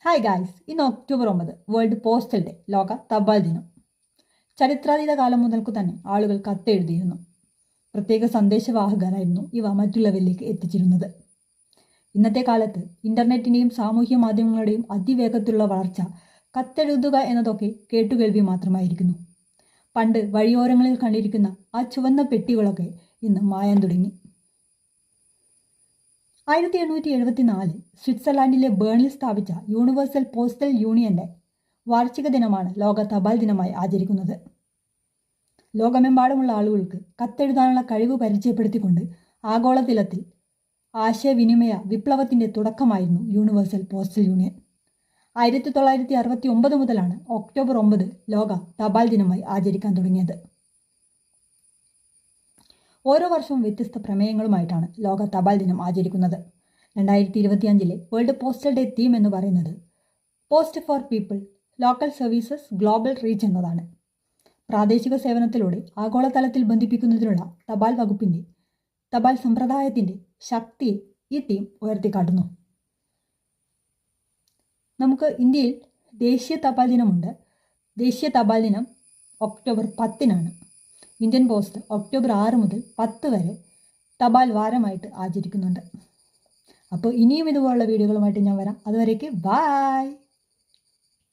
Hi guys, ഇന്ന് October 9 world postal day, ലോക തപാൽ ദിനം. ചരിത്രാതീത കാലം മുതൽക്കു തന്നെ ആളുകൾ കത്തെഴുതിയിരുന്നു. പ്രത്യേക സന്ദേശവാഹകരായിരുന്നു ഇവ മറ്റുള്ളവരിലേക്ക് എത്തിച്ചിരുന്നത്. ഇന്നത്തെ കാലത്ത് ഇന്റർനെറ്റിന്റെയും സാമൂഹ്യ മാധ്യമങ്ങളുടെയും അതിവേഗത്തിലുള്ള വളർച്ച കത്തെഴുതുക എന്നതൊക്കെ കേട്ടുകേൾവി മാത്രമായിരിക്കുന്നു. പണ്ട് വഴിയോരങ്ങളിൽ കണ്ടിരിക്കുന്ന ആ ചുവന്ന പെട്ടികളൊക്കെ ഇന്ന് മായാൻ തുടങ്ങി. 1874 സ്വിറ്റ്സർലാൻഡിലെ ബേണിൽ സ്ഥാപിച്ച യൂണിവേഴ്സൽ പോസ്റ്റൽ യൂണിയന്റെ വാർഷിക ദിനമാണ് ലോക തപാൽ ദിനമായി ആചരിക്കുന്നത്. ലോകമെമ്പാടുമുള്ള ആളുകൾക്ക് കത്തെഴുതാനുള്ള കഴിവ് പരിചയപ്പെടുത്തിക്കൊണ്ട് ആഗോളതലത്തിൽ ആശയവിനിമയ വിപ്ലവത്തിന്റെ തുടക്കമായിരുന്നു യൂണിവേഴ്സൽ പോസ്റ്റൽ യൂണിയൻ. 1969 മുതലാണ് ഒക്ടോബർ 9 ലോക തപാൽ ദിനമായി ആചരിക്കാൻ തുടങ്ങിയത്. ഓരോ വർഷവും വ്യത്യസ്ത പ്രമേയങ്ങളുമായിട്ടാണ് ലോക തപാൽ ദിനം ആചരിക്കുന്നത്. 2025 വേൾഡ് പോസ്റ്റൽ ഡേ തീം എന്ന് പറയുന്നത് post for people, local services, global reach എന്നതാണ്. പ്രാദേശിക സേവനത്തിലൂടെ ആഗോളതലത്തിൽ ബന്ധിപ്പിക്കുന്നതിനുള്ള തപാൽ വകുപ്പിന്റെ തപാൽ സമ്പ്രദായത്തിന്റെ ശക്തിയെ ഈ തീം ഉയർത്തിക്കാട്ടുന്നു. നമുക്ക് ഇന്ത്യയിൽ ദേശീയ തപാൽ ദിനമുണ്ട്. ദേശീയ തപാൽ ദിനം ഒക്ടോബർ 10-നാണ്. ഇന്ത്യൻ പോസ്റ്റ് ഒക്ടോബർ 6 മുതൽ 10 വരെ തപാൽ വാരമായിട്ട് ആചരിക്കുന്നുണ്ട്. അപ്പോൾ ഇനിയും ഇതുപോലുള്ള വീഡിയോകളുമായിട്ട് ഞാൻ വരാം. അതുവരേക്ക് ബായ്.